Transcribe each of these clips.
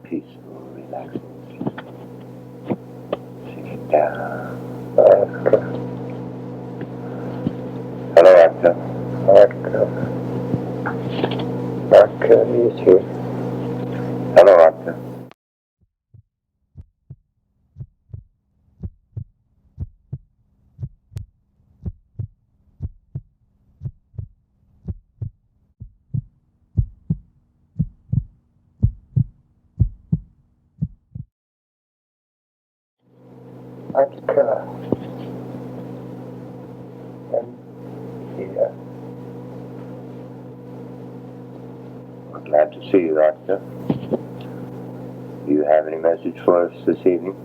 peaceful, relaxing sleep. Sink down. Arka. Hello, Arka. Arka is here. Hello, Arka. Arka. And here. We're glad to see you, Arka. Do you have any message for us this evening?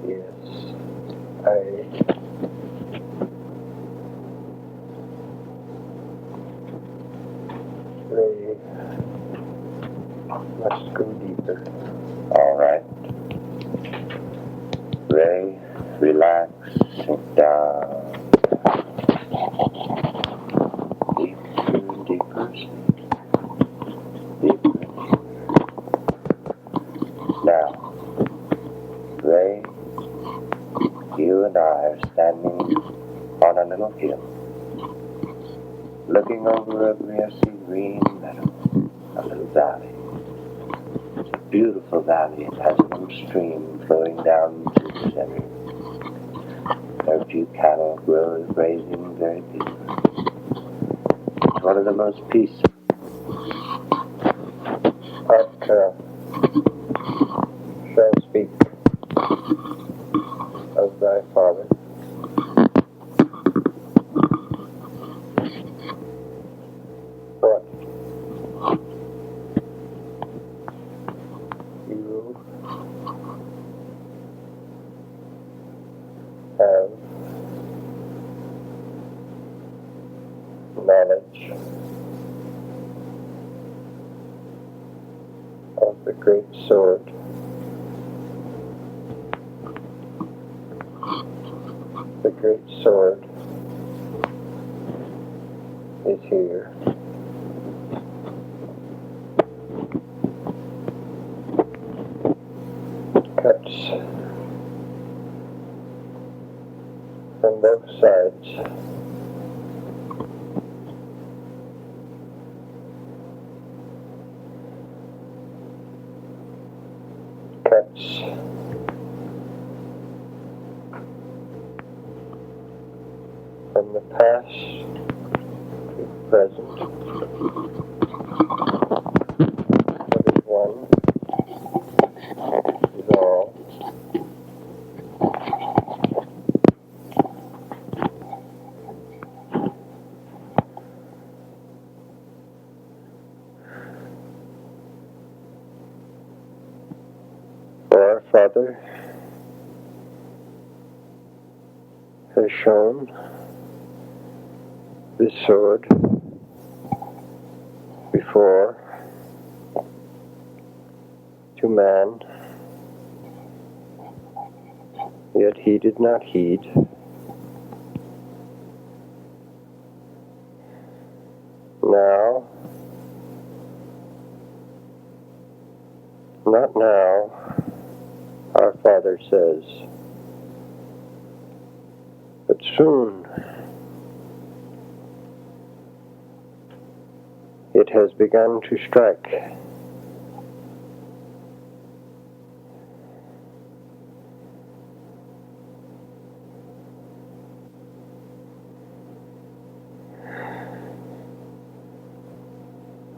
Yes, I really must go deeper. All right. Ray, relax, sink down. Deeper and deeper. Deeper. Now, Ray, you and I are standing on a little hill, looking over a grassy green meadow, a little valley. It's a beautiful valley. It has a little stream flowing down to the center. There are a few cattle grazing very peacefully. It's one of the most peaceful. Arka shall speak of thy father. What? You have knowledge of the great sword. The great sword is here. Cuts from both sides. Cuts from the past to the present. What is one is all. For our Father has shown this sword before to man, yet he did not heed. Now, not now, our Father says, but soon. It has begun to strike.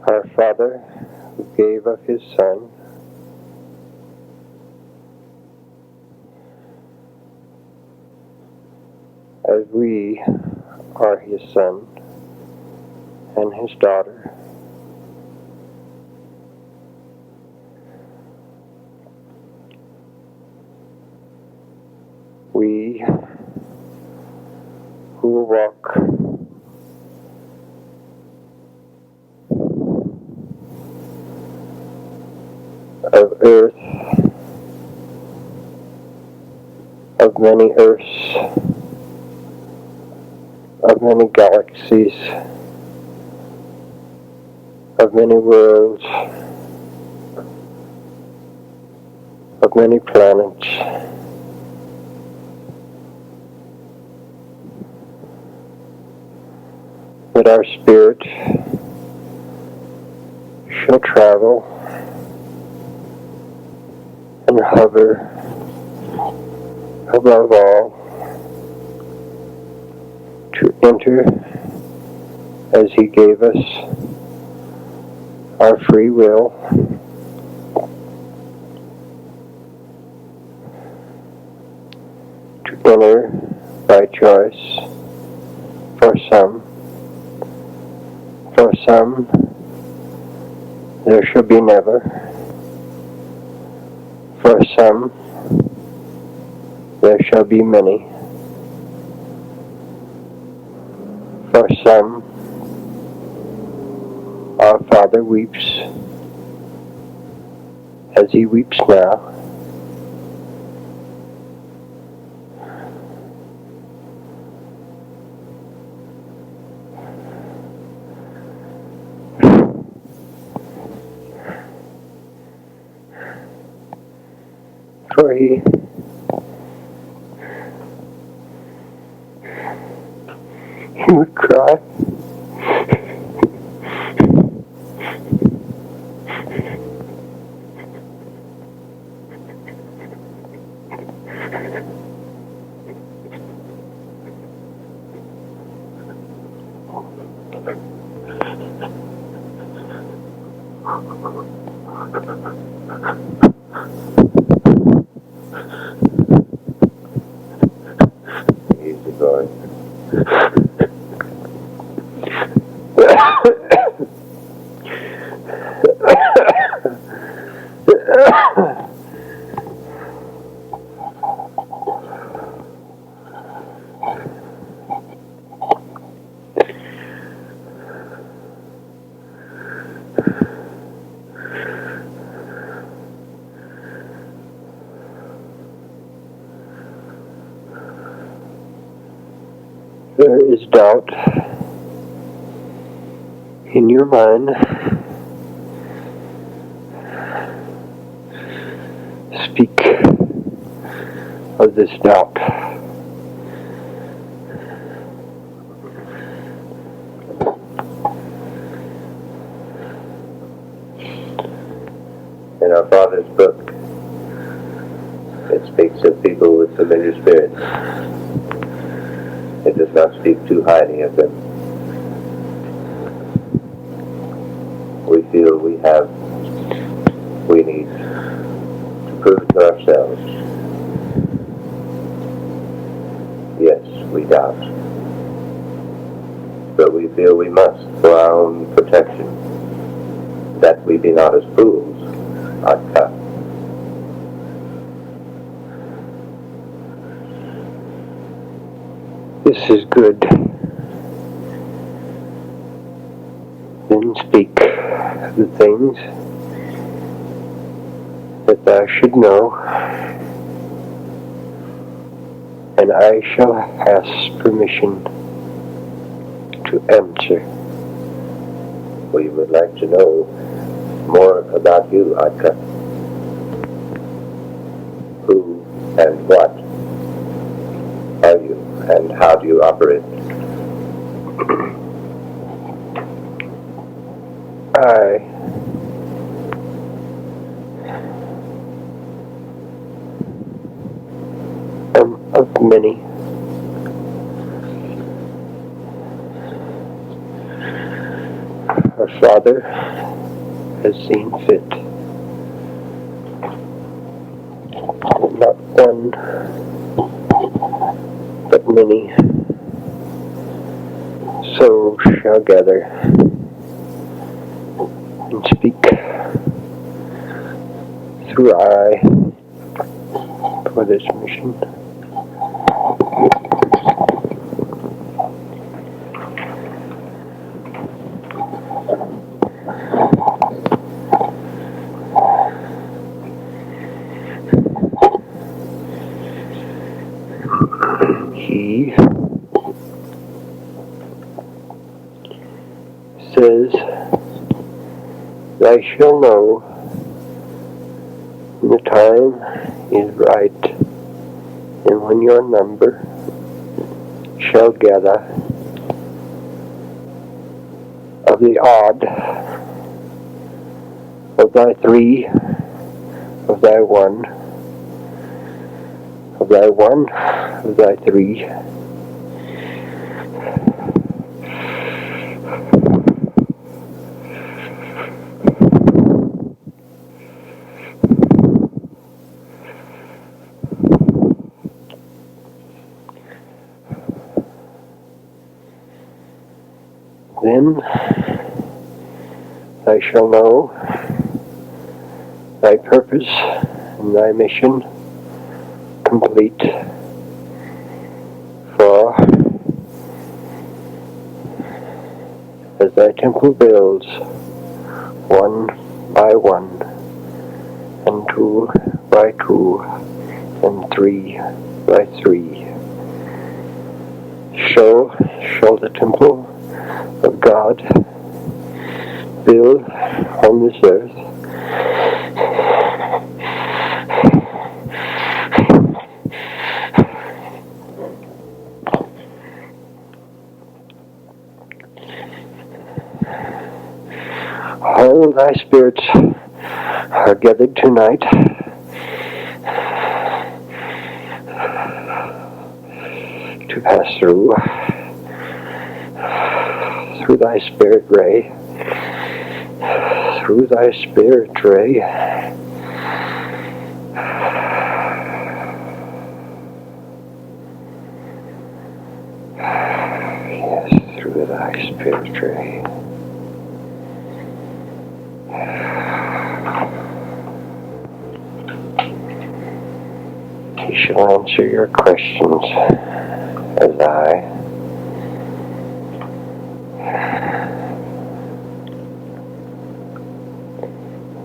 Our Father, who gave of His Son, as we are His Son and His daughter, we who walk of earth, of many earths, of many galaxies, of many worlds, many planets. That our spirit shall travel and hover above all to enter as He gave us our free will to enter by choice for some. For some, there shall be never. For some, there shall be many. For some, our Father weeps as He weeps now. For He would cry. Easy going. There is doubt in your mind. Speak of this doubt. In our Father's book, it speaks of people with familiar spirits. It does not speak too highly of them. We feel we need to prove it to ourselves. Yes, we doubt. But we feel we must, for our own protection, that we be not as fools, Atka. This is good. Then speak the things that thou should know, and I shall ask permission to answer. We would like to know more about you, Atka. Who and what are you, and how do you operate? I am of many. Our Father has seen fit. Not one, but many. So shall gather and speak through I for this mission. He says, "Thou shalt know The time is right, and when your number shall gather of the odd of thy three, of thy one, of thy one, of thy three, then thou shalt know thy purpose and thy mission complete. For as thy temple builds one by one, and two by two, and three by three, so shall the temple of God build on this earth. All thy spirits are gathered tonight to pass through thy spirit ray, through thy spirit ray, yes, through thy spirit ray. He shall answer your questions as I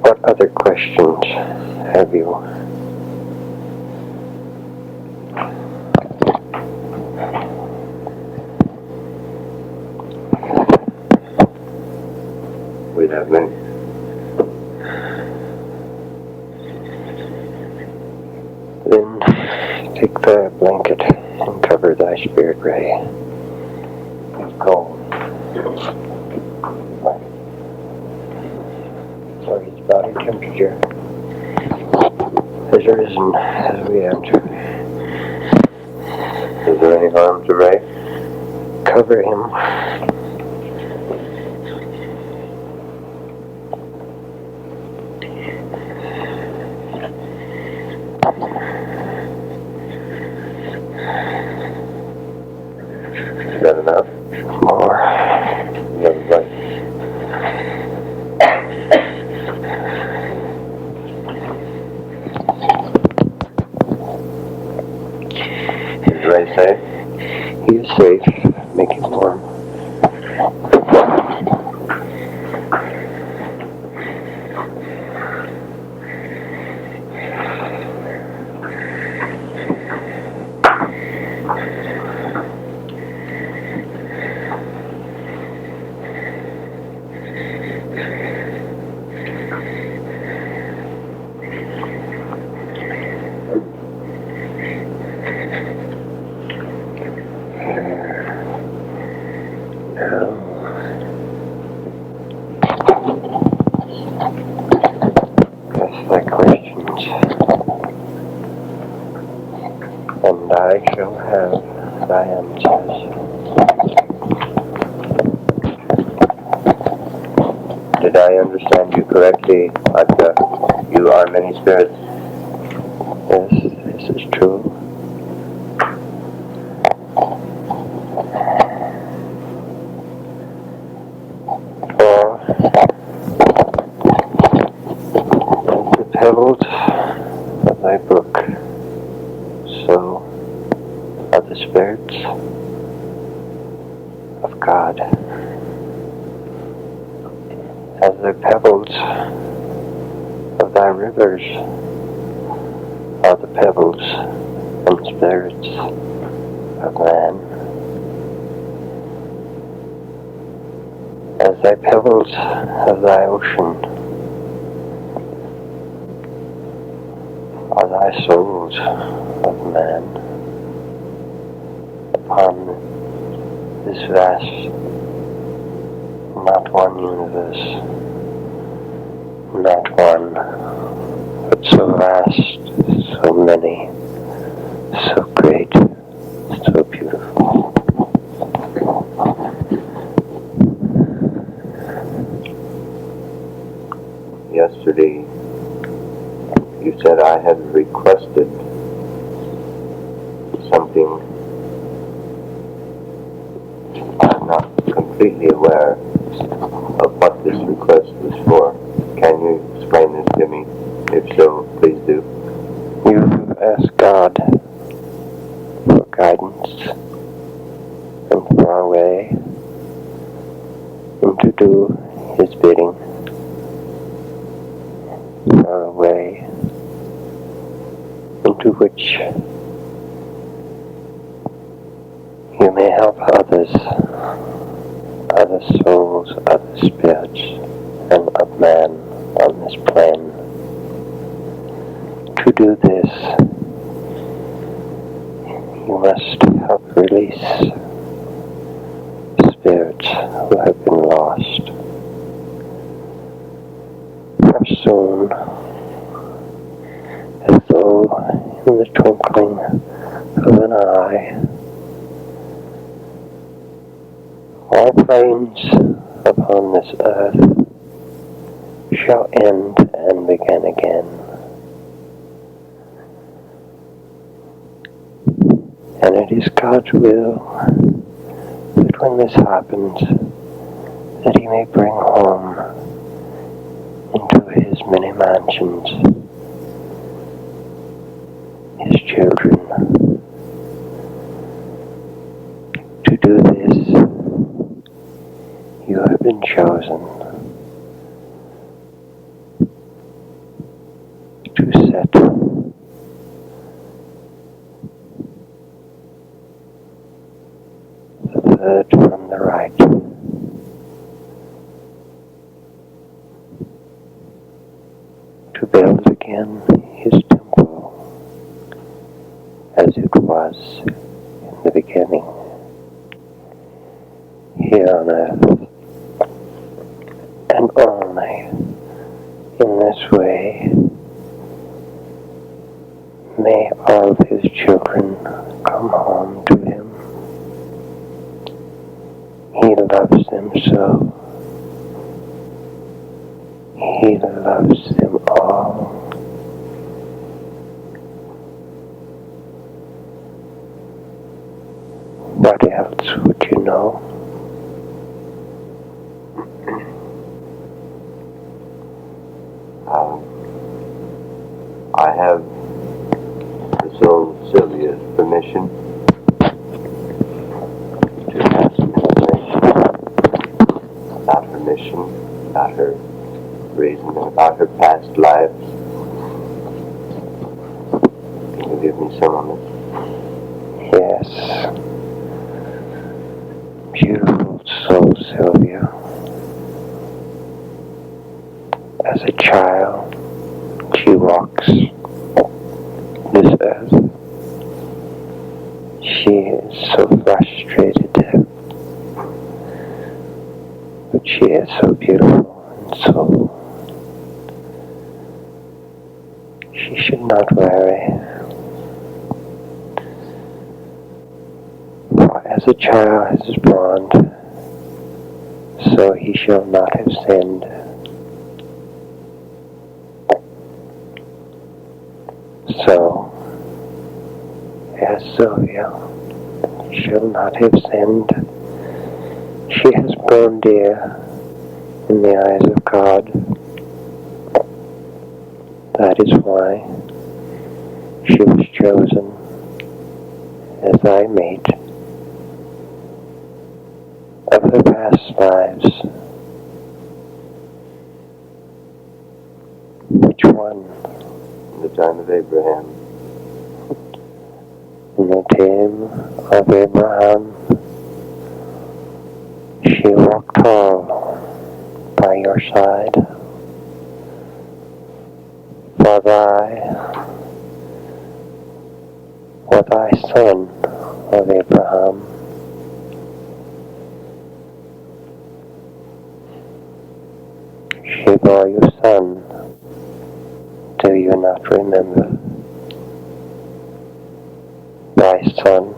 What other questions have you? We have many. Then take the blanket and cover thy spirit ray. It's cold. For his body temperature has arisen as we enter. Is there any harm to Ray? Cover him. Is that enough? More. Another bite. Is Ray safe? He is safe. Make him warm. Ask thy questions, and I shall have thy answers. Did I understand you correctly, Adka? You are many spirits. Yes, this is true. For as the pebbles of thy brook, so are the spirits of God. As the pebbles of thy rivers are the pebbles and spirits of man. As thy pebbles of thy ocean souls of man upon this vast, not one universe, not one, but so vast, so many, so great, so beautiful. Yesterday, you said I had requested something. I'm not completely aware of what this request was for. Can you explain this to me? If so, please do. You ask God for guidance and for our way, and to do His bidding, for a way into which you may help others, other souls, other spirits, and of man on this plane. To do this, you must help release spirits who have been lost. For soon, as though in the twinkling of an eye, all planes upon this earth shall end and begin again. And it is God's will that when this happens, that He may bring home into His many mansions His children. To do this, you have been chosen to set the third from the right, to build again His temple as it was in the beginning, here on earth, and only in this way may all of His children come home to Him. He loves them so. He loves them all. What else would you know? I have the soul Sylvia's permission to ask some information about her mission, about her reason, about her past lives. Can you give me some of it? Yes. Beautiful soul, Sylvia. As a child, she walks this earth. She is so frustrated, but she is so beautiful and so she should not worry. For as a child is born, so he shall not have sinned. So, as Sylvia shall not have sinned, she has grown dear in the eyes of God. That is why she was chosen as thy mate of her past lives. Which one? In the time of Abraham. In the time of Abraham, she walked tall by your side. For thy Abraham. She bore you son. Do you not remember? Thy son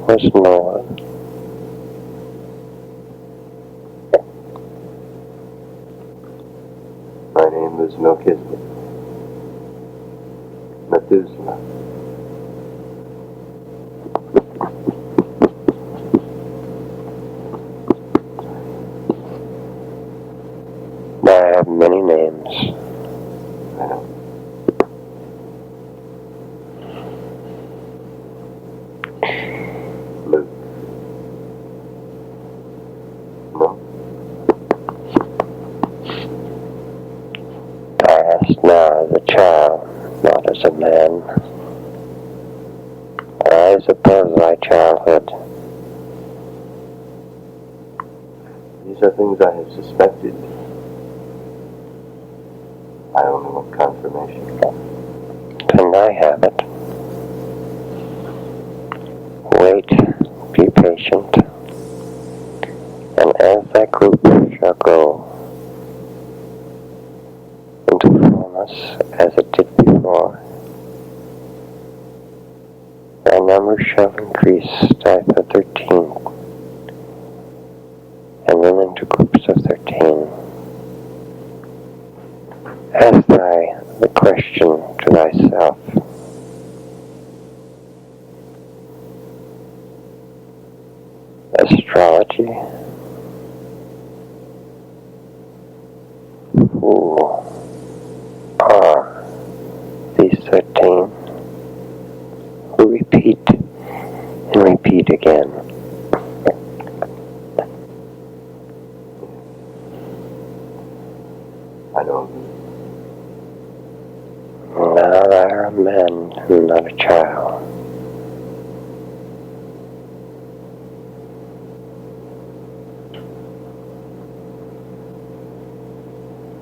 was Noah. My name was Melchizedek. Methuselah. I have many names. I know. Luke. No? I ask now as a child, not as a man. Rise above thy childhood. These are things I have suspected. I only want confirmation. And I have it. Wait, be patient, and as thy group shall go into fullness as it did before, thy number shall increase to 13, and then into groups of 13. Ask the question to thyself. Astrology. Who are these 13 who repeat and repeat again? I don't. Now thou art a man and not a child.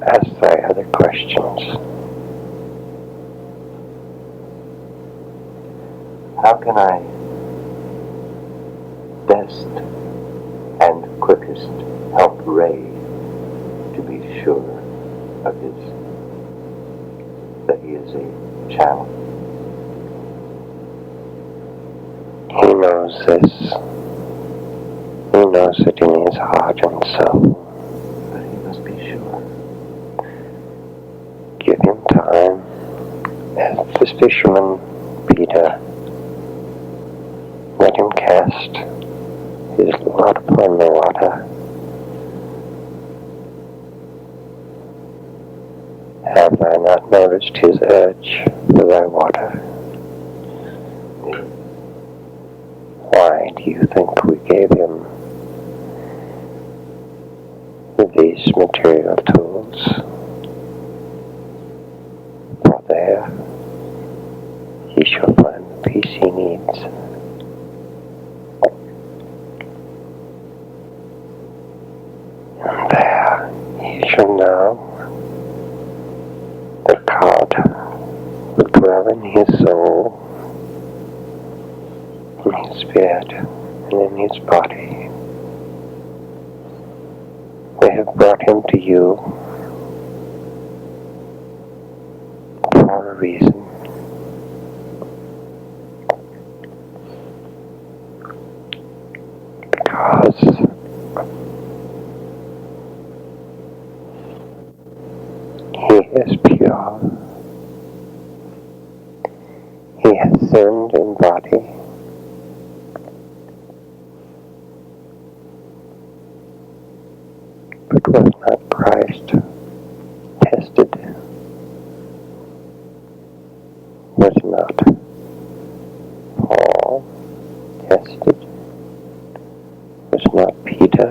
Ask thy other questions. How can I best and quickest help Ray to be sure of that he is a channel? He knows this. He knows it in his heart and soul. But he must be sure. Give him time. As this fisherman, Peter, let him cast his lot upon the water. Have I not noticed his urge for thy water? Why do you think we gave him these material tools? For there he shall find the peace he needs. And there he shall know that God will dwell in his soul, in his spirit, and in his body. We have brought him to you for a reason. Because he is pure. He has sinned in body. But was not Christ tested? Was not Paul tested? Was not Peter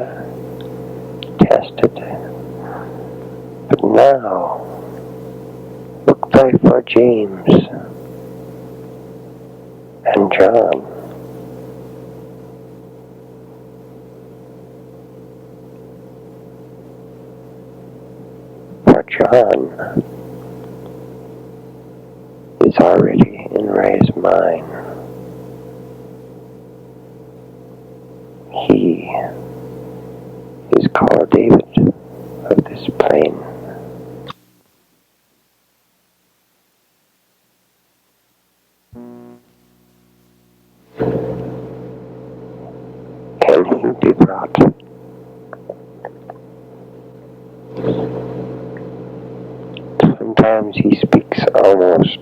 tested? But now, look by for James and John. For John is already in Ray's mind. He is called David of this plain. Can he be brought? Sometimes he speaks almost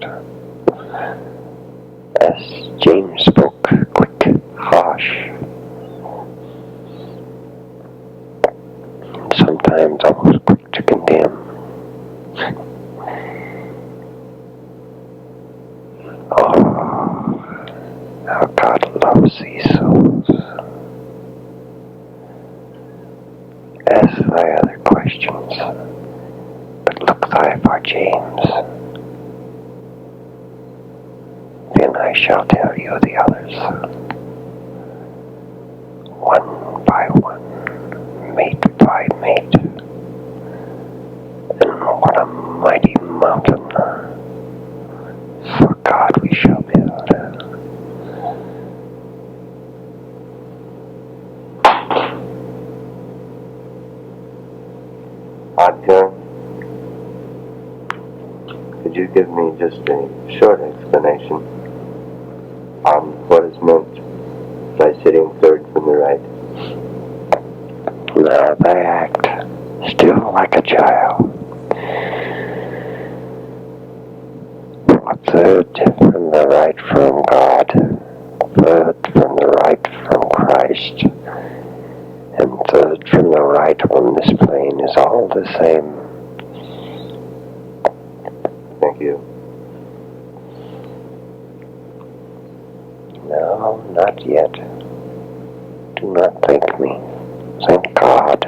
as James spoke, quick, harsh, and sometimes almost quick to condemn. Oh, how God loves these souls. Ask thy other questions, but look thy for James. Then I shall tell you the others, one by one, mate by mate. And what a mighty mountain for God we shall build. John, could you give me just a short explanation on what is meant by sitting third from the right? Now thy act, still like a child. For third from the right from God, third from the right from Christ, and third from the right on this plane is all the same. Thank you. No, not yet. Do not thank me. Thank God.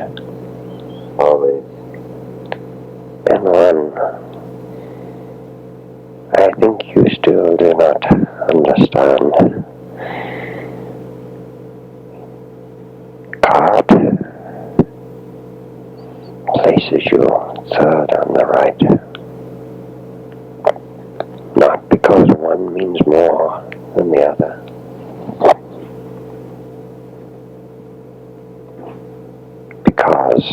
Always. And one, I think you still do not understand. God places you third on the right. Not because one means more than the other. Because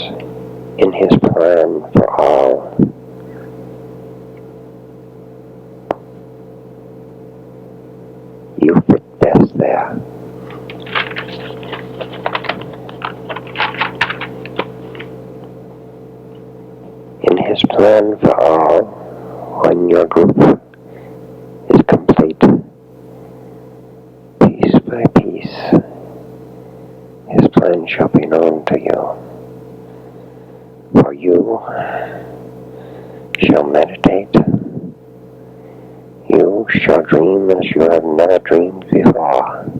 in his plan for all, you fit best there. In his plan for all, when your group is complete, piece by piece, his plan shall be known to you. For you shall meditate, you shall dream as you have never dreamed before.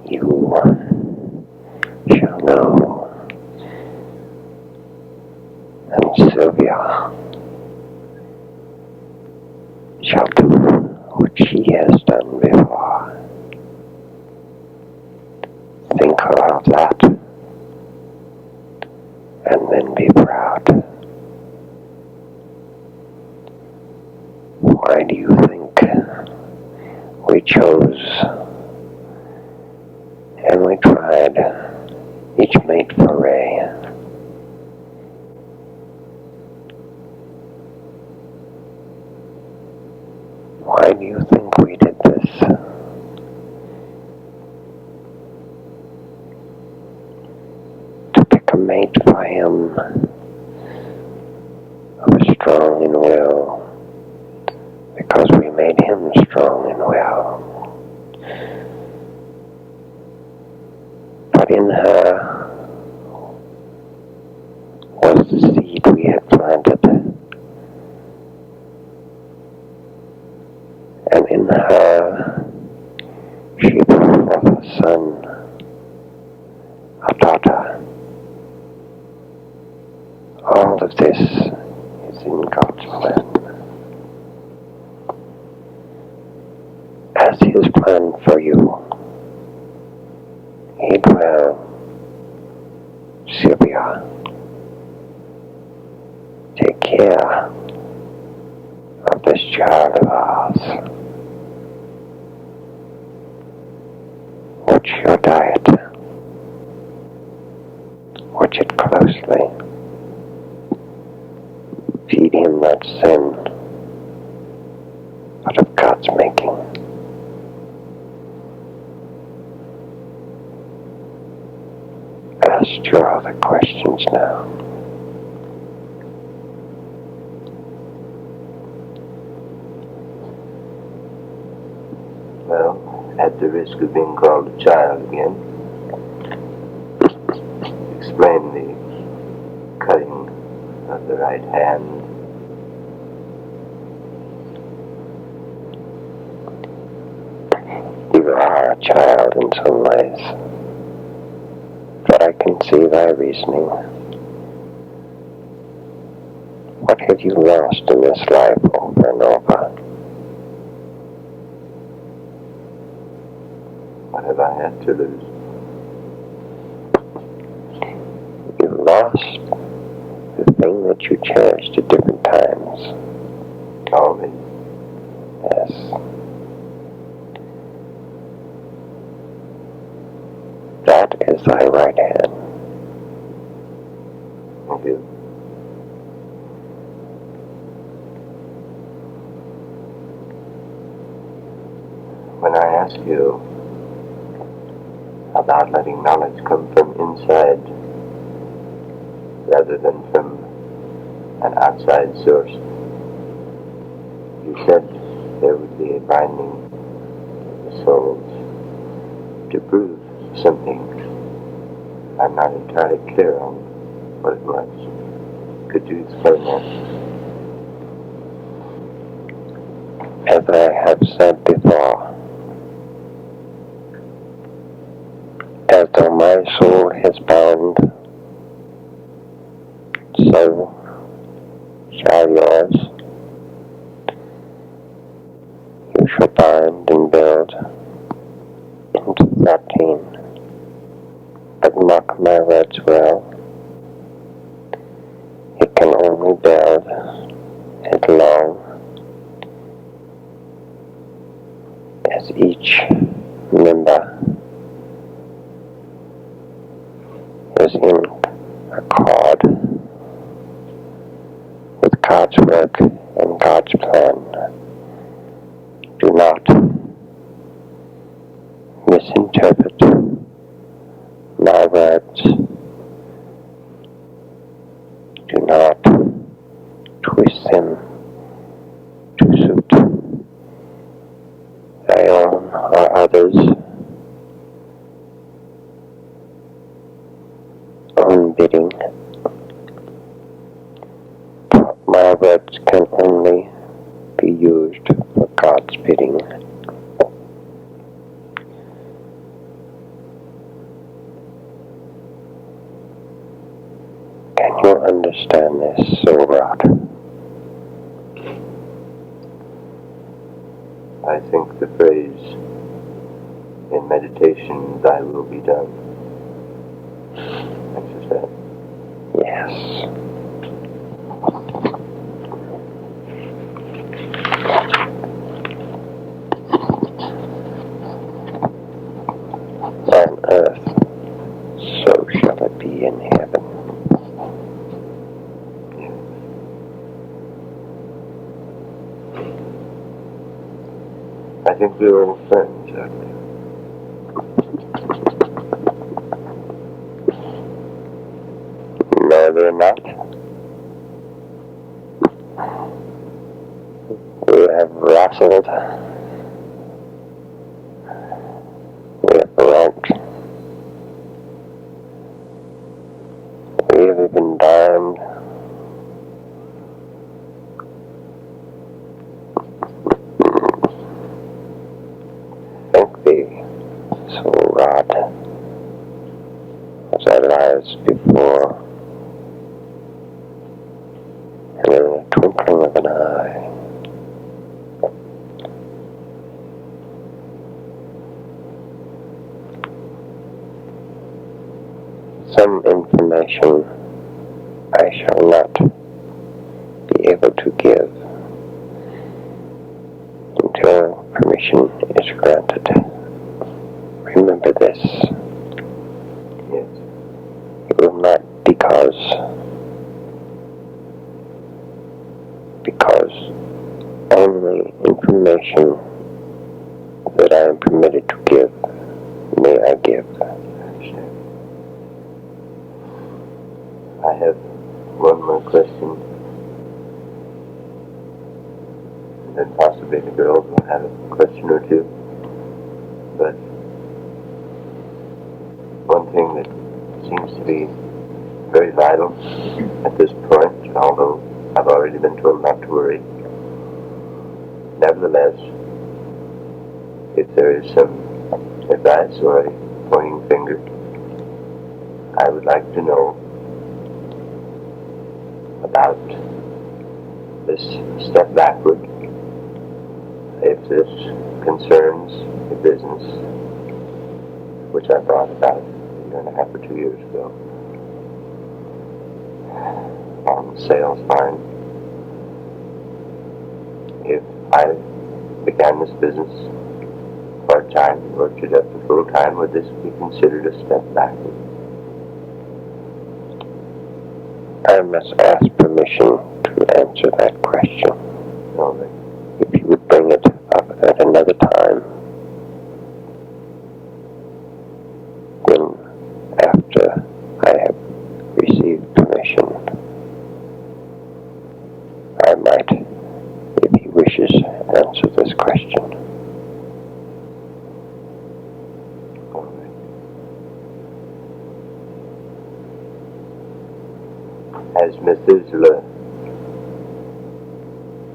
You shall know. And Sylvia shall do what she has done before. Think about that, and then be proud. Why do you think we chose and we tried each mate for Ray? Why do you think we did this? To pick a mate for him who was strong in will, because we made him strong in will. But in her was the seed we had planted, and in her she brought forth a son, a daughter. All of this is in God's plan. As his plan for you, he'd will, Sylvia, take care of this child of ours. Watch your diet. Watch it closely. Feed him not sin, but of God's making. Ask your other questions now. Well, at the risk of being called a child again, explain the cutting of the right hand. You are a child in some ways, but I can see thy reasoning. What have you lost in this life over and over? What have I had to lose? You lost the thing that you cherished at different times. Always. Yes. That is thy right hand. Thank you. When I ask you about letting knowledge come from inside rather than from an outside source, you said there would be a binding of the souls to prove something. I'm not entirely clear on what it was. Could you explain that? As I have said before, as though my soul is bound, so shall yours. You shall bind and build into 13, but mark my words well. It can only build as long as each member is in accord with God's work and God's plan. Do not misinterpret my words. Do not twist them to suit thy own or others' own bidding. My words can only be used for God's bidding. Can you understand this, so Rod? I think the phrase, in meditation, thy will be done, makes us that. Yes. On earth, so shall it be in heaven. I think we're all friends, aren't we? No, they're not. We have wrestled. We have ranked. We have even dined. Thank thee, so Rod, as I lies before, and in a twinkling of an eye, some information I shall not be able to give until permission is granted. Remember to this. Yes. It will not because only information that I am permitted to give may I give. I understand. I have one more question, and then possibly the girls will have a question or two. But one thing that seems to be very vital at this point, although I've already been told not to worry, nevertheless, if there is some advice or a pointing finger, I would like to know about this step backward, if this concerns a business which I thought about a year and a half or 2 years ago on the sales line. If I began this business part-time and worked it up to full-time, would this be considered a step backward? I must ask permission to answer that question. No, then. If you would bring it up at another time, then after I have received permission, I might, if he wishes, answer this question. All right. As Methuselah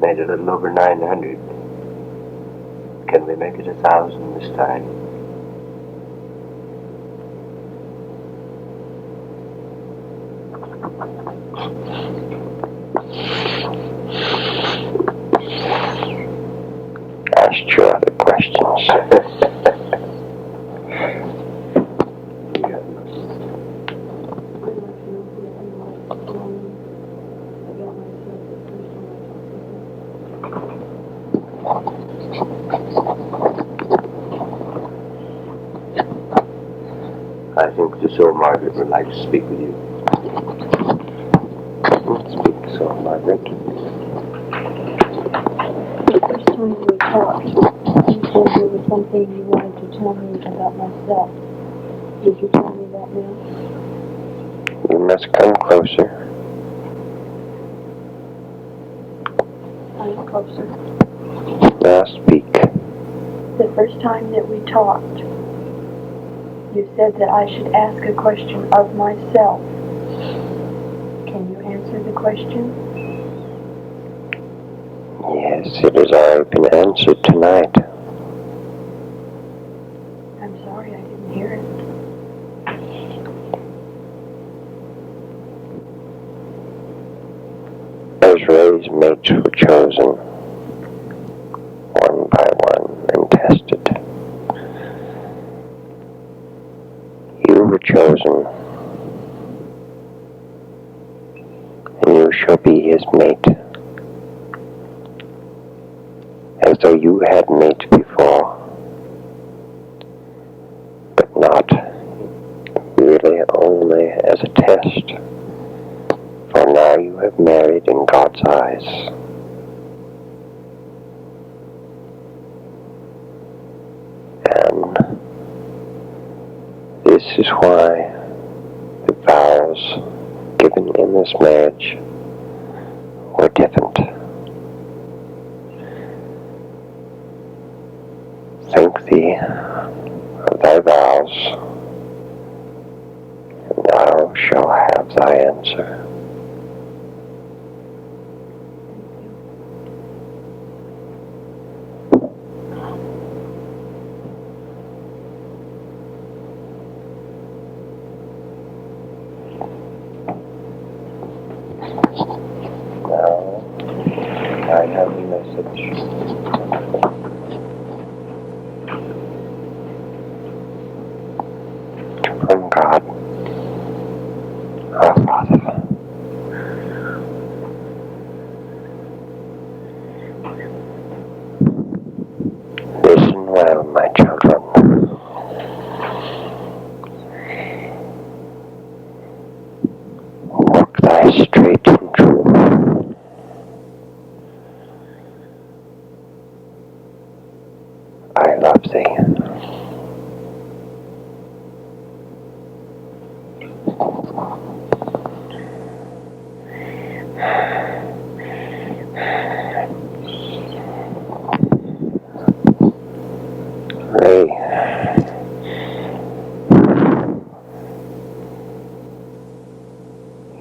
made a little over 900, can we make it 1,000 this time? Ask your other questions. I think the soul Margaret would like to speak with you. Speak so, Margaret. The first time we talked, you said there was something you wanted to tell me about myself. Did you tell me that now? You must come closer. I'm closer. Now speak. The first time that we talked, you said that I should ask a question of myself. Can you answer the question? Yes, it has already been answered tonight. I'm sorry, I didn't hear it. Those raised mates were chosen, one by one, and tested. You were chosen, and you shall be his mate, as though you had mate before, but not really, only as a test, for now you have married in God's eyes. And this is why the vows given in this marriage were different. Think thee of thy vows, and thou shalt have thy answer. Now, I have a message. From God, our Father. Ray.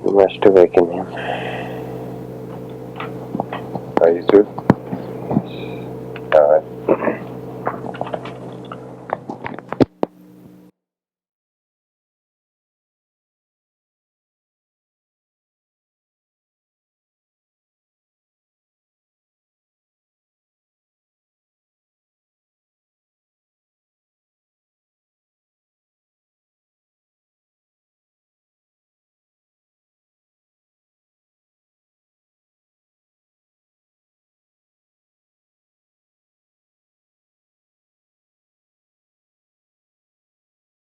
You must awaken him. Are you through?